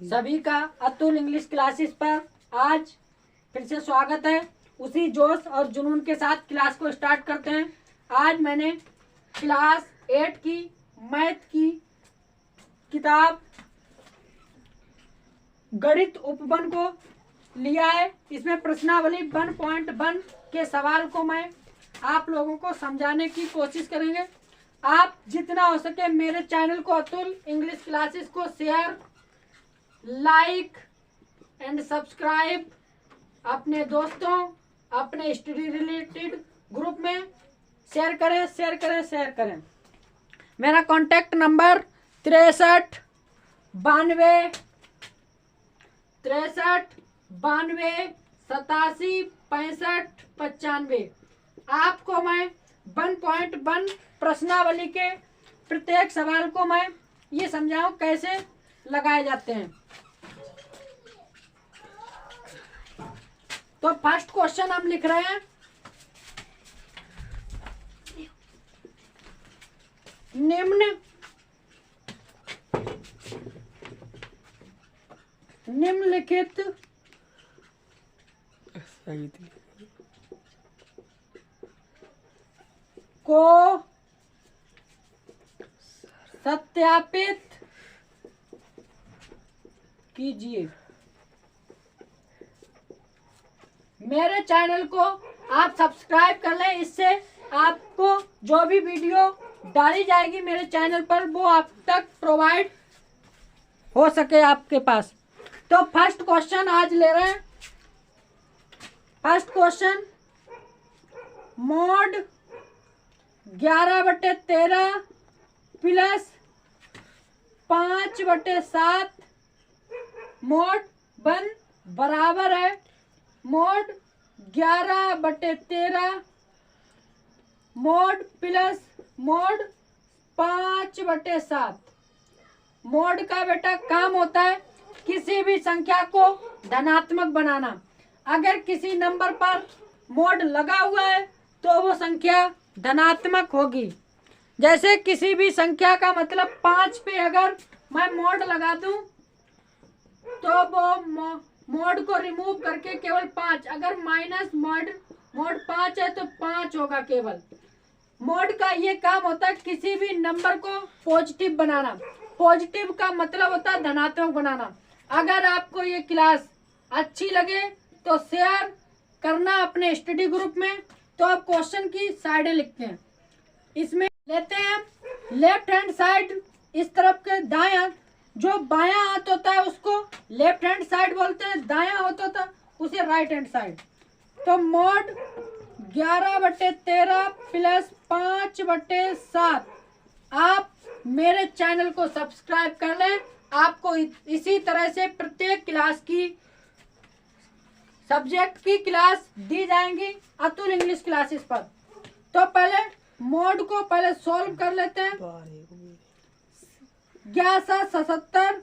सभी का Atul English classes पर आज फिर से स्वागत है। उसी जोश और जुनून के साथ क्लास को स्टार्ट करते हैं। आज मैंने क्लास 8 की मैथ की किताब गणित उपवन को लिया है। इसमें प्रश्नावली 1.1 के सवाल को मैं आप लोगों को समझाने की कोशिश करेंगे। आप जितना हो सके मेरे चैनल को अतुल इंग्लिश क्लासेस को शेयर, लाइक एंड सब्सक्राइब अपने दोस्तों, अपने स्टडी रिलेटेड ग्रुप में शेयर करें। मेरा कॉन्टैक्ट नंबर 63 92 87 65 95। आपको मैं 1.1 प्रश्नावली के प्रत्येक सवाल को मैं ये समझाऊं कैसे लगाए जाते हैं। तो फर्स्ट क्वेश्चन हम लिख रहे हैं, निम्नलिखित को सत्यापित कीजिए। मेरे चैनल को आप सब्सक्राइब कर लें, इससे आपको जो भी वीडियो डाली जाएगी मेरे चैनल पर वो आप तक प्रोवाइड हो सके आपके पास। तो फर्स्ट क्वेश्चन आज ले रहे हैं। First question, mode 11/13 plus 5/7 mode 1 बराबर है mode 11/13 mode plus mode 5/7। Mode का बेटा काम होता है किसी भी संख्या को धनात्मक बनाना। अगर किसी नंबर पर मोड लगा हुआ है तो वो संख्या धनात्मक होगी। जैसे किसी भी संख्या का मतलब 5 पे अगर मैं मोड लगा दूं तो वो मोड को रिमूव करके केवल 5, अगर माइनस मोड 5 है तो 5 होगा केवल। मोड का ये काम होता है किसी भी नंबर को पॉजिटिव बनाना। पॉजिटिव का मतलब होता है धनात्मक बनाना। अगर आपको ये क्लास अच्छी लगे तो शेयर करना अपने स्टडी ग्रुप में। तो आप क्वेश्चन की साइडें लिखते हैं। इसमें लेते हैं हम लेफ्ट हैंड साइड, इस तरफ के दायां, जो बायां हाथ होता है उसको लेफ्ट हैंड साइड बोलते हैं, दायां हाथ होता है उसे राइट हैंड साइड। तो मोड 11/13 प्लस 5/7। आप मेरे चैनल को सब्सक्राइब कर लें। आपको इसी तरह से प्रत्येक क्लास की सब्जेक्ट की क्लास दी जाएंगी अतुल इंग्लिश क्लासेस पर। तो पहले मोड को पहले सॉल्व कर लेते हैं। 11/77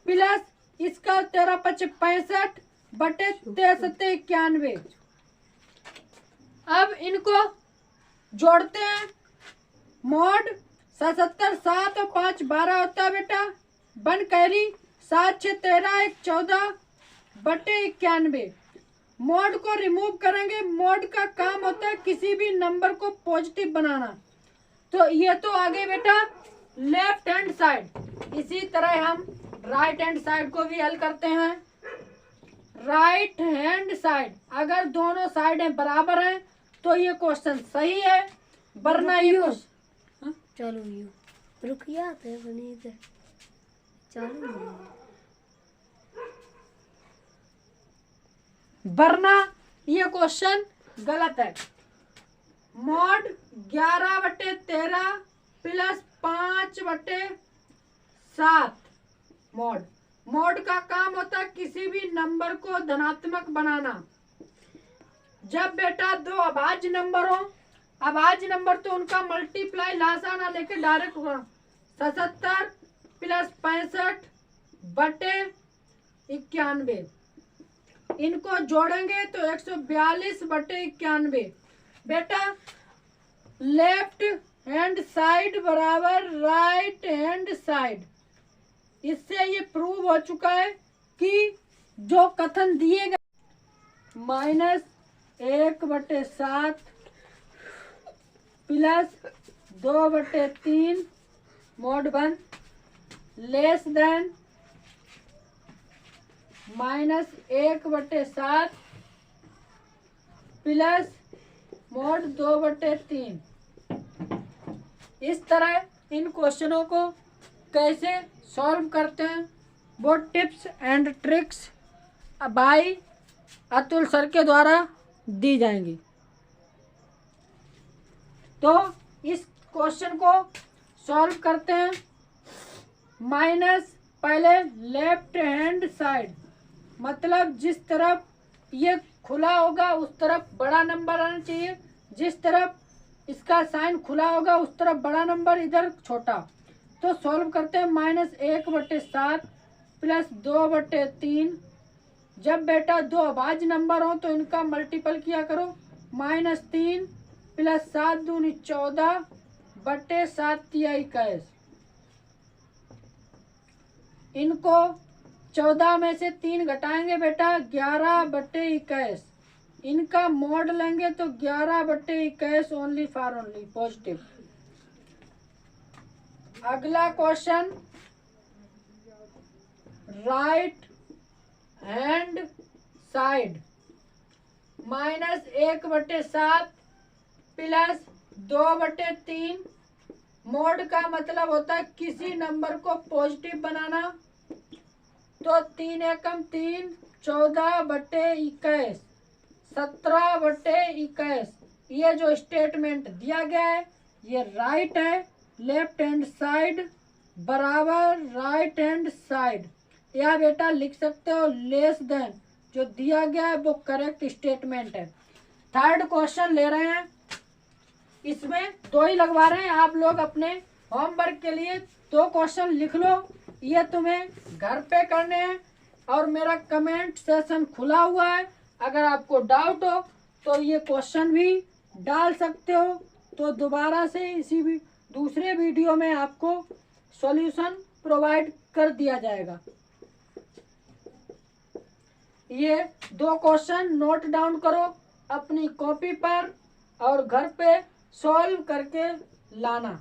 प्लस इसका 13/65 बटे 63/91। अब इनको जोड़ते हैं। मोड 77 7 और 5 12 होता है बेटा। 1 कैरी 7 6 13 1 14 बटे 91। मोड को रिमूव करेंगे। मोड का काम होता है किसी भी नंबर को पॉजिटिव बनाना। तो ये तो आगे बेटा लेफ्ट हैंड साइड। इसी तरह हम राइट हैंड साइड को भी हल करते हैं। राइट हैंड साइड, अगर दोनों साइडें बराबर हैं तो ये क्वेश्चन सही है, वरना ये क्वेश्चन चलो रुकिया चालू वरना ये क्वेश्चन गलत है। मोड 11/13 प्लस 5/7 मोड का काम होता है किसी भी नंबर को धनात्मक बनाना। जब बेटा दो अभाज्य नंबर हो, अभाज्य नंबर तो उनका मल्टीप्लाई लासाना लेके डायरेक्ट होगा। 77 प्लस 65 बटे 91। इनको जोड़ेंगे तो 142 बटे 91। बेटा लेफ्ट हैंड साइड बराबर राइट हैंड साइड। इससे ये प्रूव हो चुका है कि जो कथन दिए गए -1/7 plus 2/3 mode 1 less than -1/7 plus mode 2/3। इस तरह इन क्वेश्चनों को कैसे सॉल्व करते हैं वो tips and tricks bye Atul sir के द्वारा दी जाएंगी। तो इस क्वेश्चन को सॉल्व करते हैं। माइनस पहले लेफ्ट हैंड साइड, मतलब जिस तरफ ये खुला होगा उस तरफ बड़ा नंबर आना चाहिए, जिस तरफ इसका साइन खुला होगा उस तरफ बड़ा नंबर, इधर छोटा। तो सॉल्व करते हैं। -1/7 प्लस 2/3। जब बेटा दो अभाज्य नंबर हो तो इनका मल्टीपल किया करो। -3 प्लस 7 दूनी 14 बटे 7 तिया 21। इनको 14 में से 3 घटाएंगे बेटा 11/21। इनका मोड लेंगे तो 11/21 ओनली फॉर ओनली पॉजिटिव। अगला question, right hand side -1/7 plus 2/3। Mode का मतलब होता है किसी नंबर को पॉजिटिव बनाना। तो 3 एकम 3 14/21 17/21। ये जो स्टेटमेंट दिया गया है ये राइट है। लेफ्ट हैंड साइड बराबर राइट हैंड साइड, या बेटा लिख सकते हो लेस देन। जो दिया गया है वो करेक्ट स्टेटमेंट है। थर्ड क्वेश्चन ले रहे हैं, इसमें 2 ही लगवा रहे हैं। आप लोग अपने होमवर्क के लिए 2 क्वेश्चन लिख लो, ये तुम्हें घर पे करने हैं। और मेरा कमेंट सेशन खुला हुआ है, अगर आपको डाउट हो तो ये क्वेश्चन भी डाल सकते हो। तो दोबारा से इसी भी दूसरे वीडियो में आपको सॉल्यूशन प्रोवाइड कर दिया जाएगा। ये 2 क्वेश्चन नोट डाउन करो अपनी कॉपी पर और घर पे सॉल्व करके लाना।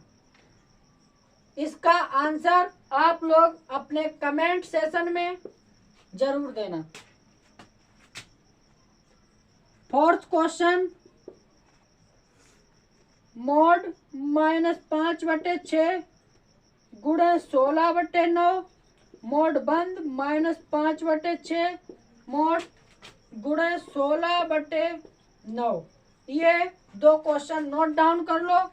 इसका आंसर आप लोग अपने कमेंट सेशन में जरूर देना। फोर्थ क्वेश्चन, मोड -5/6 गुणे 16/9 मोड बंद -5/6 मोड गुणे 16/9। ये 2 क्वेश्चन नोट डाउन कर लो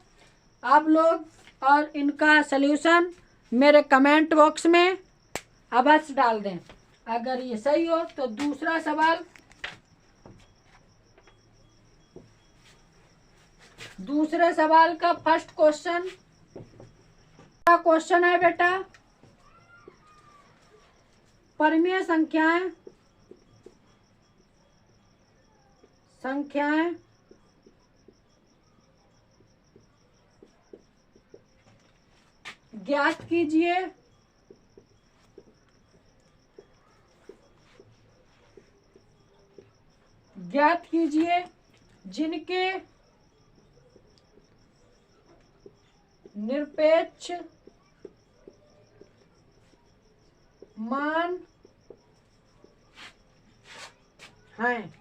आप लोग, और इनका सल्यूशन मेरे कमेंट बॉक्स में अवश्य डाल दें। अगर ये सही हो तो दूसरा सवाल, दूसरे सवाल का फर्स्ट क्वेश्चन है बेटा, परिमेय संख्याएं ज्ञात कीजिए जिनके निरपेक्ष मान हैं।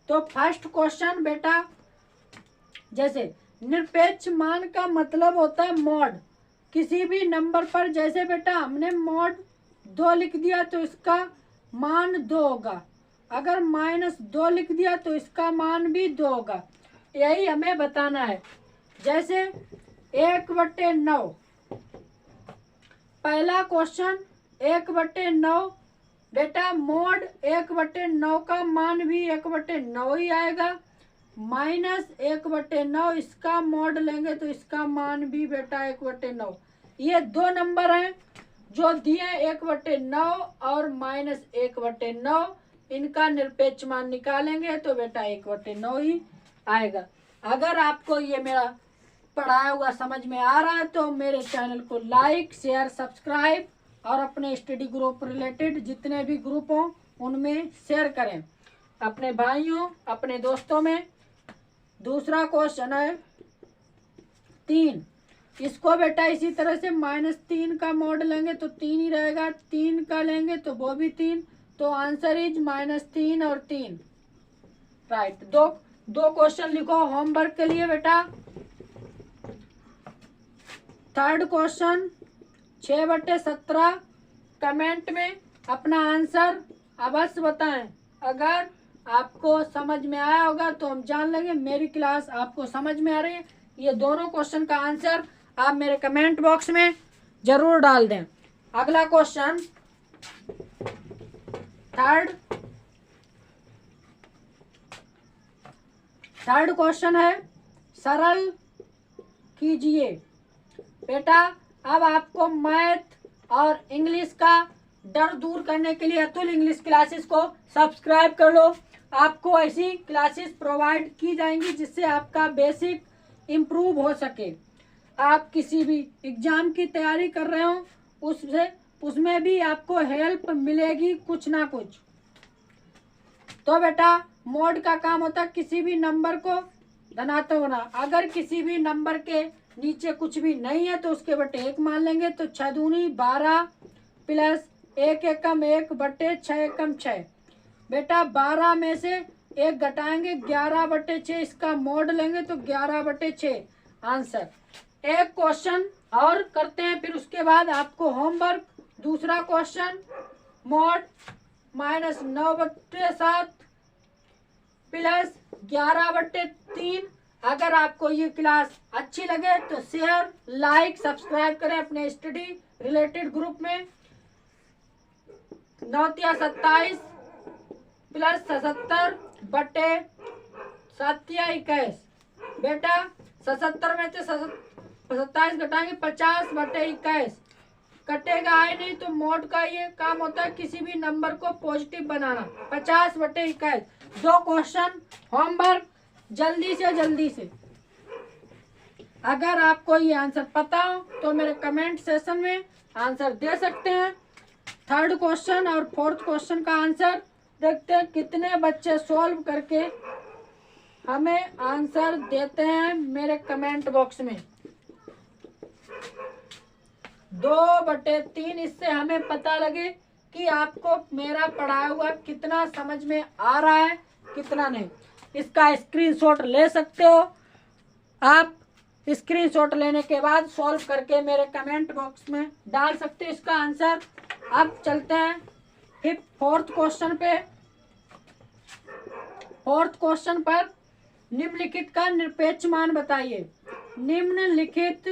तो फर्स्ट क्वेश्चन बेटा, जैसे निरपेक्ष मान का मतलब होता है मॉड। किसी भी नंबर पर जैसे बेटा हमने मॉड 2 लिख दिया तो इसका मान 2 होगा, अगर -2 लिख दिया तो इसका मान भी 2 होगा। यही हमें बताना है। जैसे 1/9, पहला क्वेश्चन 1/9 बेटा, मोड 1/9 का मान भी 1/9 ही आएगा। -1/9 इसका मोड लेंगे तो इसका मान भी बेटा 1/9। ये 2 नंबर हैं जो दिए 1/9 और -1/9। इनका निरपेक्ष मान निकालेंगे तो बेटा 1/9 ही आएगा। अगर आपको ये मेरा पढ़ाया हुआ समझ में आ रहा है तो मेरे चैनल को लाइक शेयर सब्सक्राइब और अपने स्टडी ग्रुप रिलेटेड जितने भी ग्रुप हों उनमें शेयर करें अपने भाइयों अपने दोस्तों में। दूसरा क्वेश्चन है 3। इसको बेटा इसी तरह से -3 का मॉड लेंगे तो 3 ही रहेगा, 3 का लेंगे तो वो भी 3, तो आंसर इज -3 और 3। राइट। दो क्वेश्चन लिखो होमवर्क के लिए बेटा। थर्ड क्वेश्चन 6/17 कमेंट में अपना आंसर अवश्य बताएं। अगर आपको समझ में आया होगा तो हम जान लेंगे मेरी क्लास आपको समझ में आ रही है। ये दोनों क्वेश्चन का आंसर आप मेरे कमेंट बॉक्स में जरूर डाल दें। अगला क्वेश्चन थर्ड क्वेश्चन है सरल कीजिए। बेटा अब आपको मैथ और इंग्लिश का डर दूर करने के लिए अतुल इंग्लिश क्लासेस को सब्सक्राइब कर लो। आपको ऐसी क्लासेस प्रोवाइड की जाएंगी जिससे आपका बेसिक इम्प्रूव हो सके। आप किसी भी एग्जाम की तैयारी कर रहे हो उसमें भी आपको हेल्प मिलेगी कुछ ना कुछ। तो बेटा मोड का काम होता है किसी भी नंबर को धनात्मक बना। अगर किसी भी नंबर के नीचे कुछ भी नहीं है तो उसके बटे 1 मान लेंगे। तो 6 दूनी 12 प्लस 1 एकम 1 बटे 6 एकम 6। बेटा 12 में से 1 घटाएंगे 11/6, इसका मोड लेंगे तो 11/6 आंसर। एक क्वेश्चन और करते हैं फिर उसके बाद आपको होमवर्क। दूसरा क्वेश्चन मोड -9/7 प्लस 11/3। अगर आपको ये क्लास अच्छी लगे तो शेयर लाइक सब्सक्राइब करें अपने स्टडी रिलेटेड ग्रुप में। 9×27 प्लस 77 बटे 7×21। बेटा 77 में से 27 घटाएंगे 50/21। कटेगा आए नहीं तो मोड का ये काम होता है किसी भी नंबर को पॉजिटिव बनाना। 50/21। 2 क्वेश्चन होमवर्क जल्दी से। अगर आपको ये आंसर पता हो तो मेरे कमेंट सेशन में आंसर दे सकते हैं। थर्ड क्वेश्चन और फोर्थ क्वेश्चन का आंसर देखते हैं कितने बच्चे सॉल्व करके हमें आंसर देते हैं मेरे कमेंट बॉक्स में। 2/3। इससे हमें पता लगे कि आपको मेरा पढ़ाया हुआ कितना समझ में आ रहा है कितना नहीं। इसका स्क्रीनशॉट ले सकते हो आप। स्क्रीनशॉट लेने के बाद सॉल्व करके मेरे कमेंट बॉक्स में डाल सकते हो इसका आंसर। अब चलते हैं फिर फोर्थ क्वेश्चन पे। फोर्थ क्वेश्चन पर निम्नलिखित का निरपेक्ष मान बताइए। निम्नलिखित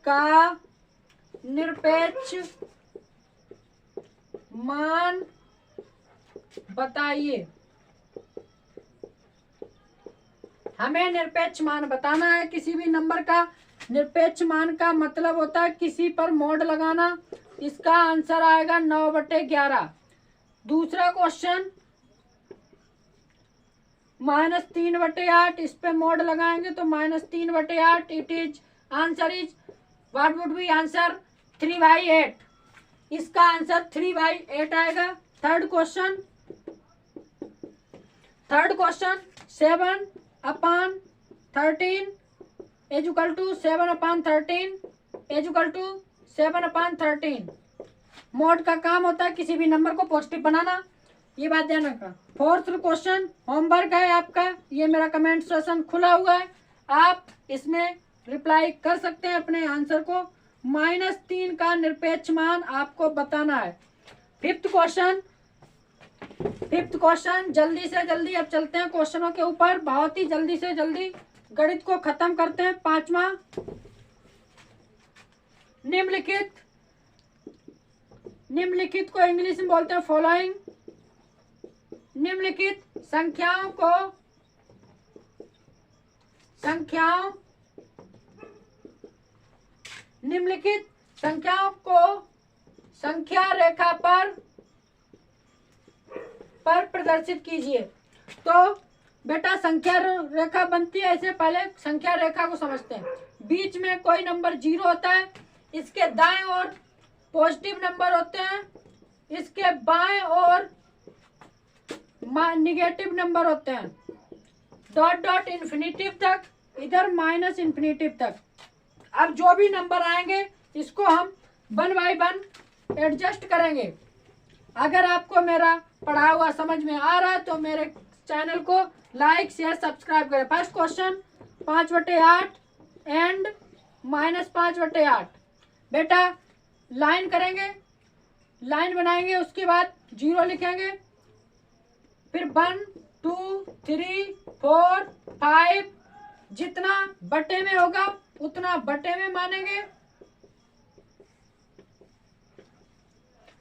का निरपेक्ष मान बताइए। हमें निरपेक्ष मान बताना है किसी भी नंबर का। निरपेक्ष मान का मतलब होता है किसी पर मोड लगाना। इसका आंसर आएगा 9/11। दूसरा क्वेश्चन -3/8। इस पे मोड लगाएंगे तो -3/8। It is answer is what would be answer 3/8। इसका आंसर 3/8 आएगा। Third question 7/13 = 7/13 7/13। मोड का काम होता है किसी भी नंबर को पॉजिटिव बनाना। ये बात ध्यान रखना। फोर्थ क्वेश्चन होमवर्क है आपका। ये मेरा कमेंट सेशन खुला हुआ है, आप इसमें रिप्लाई कर सकते हैं अपने आंसर को। -3 का निरपेक्ष मान आपको बताना है। फिफ्थ क्वेश्चन जल्दी से जल्दी। अब चलते हैं क्वेश्चनों के ऊपर। बहुत ही जल्दी से जल्दी गणित को खत्म करते हैं। 5वां निम्नलिखित को इंग्लिश में बोलते हैं फॉलोइंग। निम्नलिखित संख्याओं को संख्या रेखा पर प्रदर्शित कीजिए। तो बेटा संख्या रेखा बनती है ऐसे, पहले संख्या रेखा को समझते हैं। बीच में कोई नंबर 0 होता है, इसके दाएं ओर पॉजिटिव नंबर होते हैं, इसके बाएं ओर निगेटिव नंबर होते हैं, डॉट डॉट इन्फिनिटिव तक, इधर माइनस इन्फिनिटिव तक। अब जो भी नंबर आएंगे इसको हम 1 बाय 1 एडजस्ट करेंगे। अगर आपको मेरा पढ़ा हुआ समझ में आ रहा है तो मेरे चैनल को लाइक शेयर सब्सक्राइब करें। First question 5/8 and -5/8। बेटा लाइन करेंगे, लाइन बनाएंगे, उसके बाद 0 लिखेंगे, फिर 1 2 3 4 5, जितना बटे में होगा उतना बटे में मानेंगे।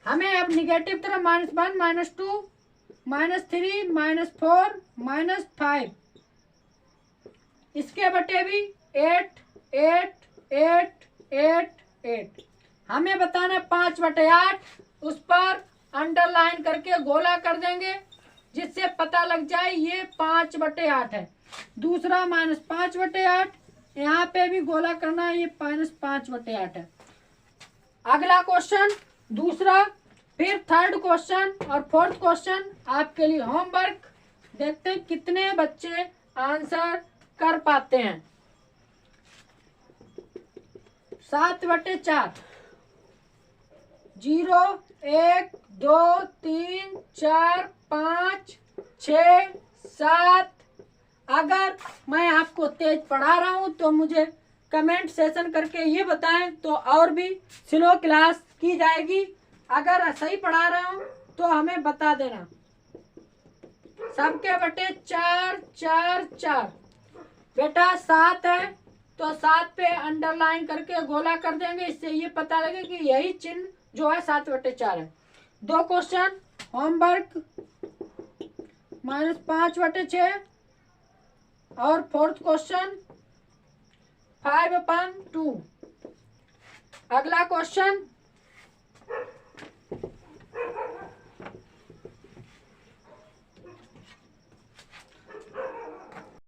हमें अब निगेटिव तरफ -1 -2 -3 -4 -5, इसके बटे भी 8 8 8 8 8। हमें बताना 5/8, उस पर अंडरलाइन करके गोला कर देंगे जिससे पता लग जाए ये 5/8 है। दूसरा -5/8, यहाँ पे भी गोला करना, ये -5/8 है। अगला क्वेश्चन दूसरा, फिर थर्ड क्वेश्चन और फोर्थ क्वेश्चन आपके लिए होमवर्क। देखते हैं कितने बच्चे आंसर कर पाते हैं। 7/4, 0 1 2 3 4 5 6 7। अगर मैं आपको तेज पढ़ा रहा हूं तो मुझे कमेंट सेशन करके ये बताएं, तो और भी स्लो क्लास की जाएगी। अगर सही पढ़ा रहा हूं तो हमें बता देना। सबके बटे 4 4 4। बेटा 7 है तो 7 पे अंडरलाइन करके गोला कर देंगे, इससे ये पता लगे कि यही चिन्ह जो है 7/4 है। 2 क्वेश्चन होमवर्क, -5/6 और फोर्थ क्वेश्चन 5/2। अगला क्वेश्चन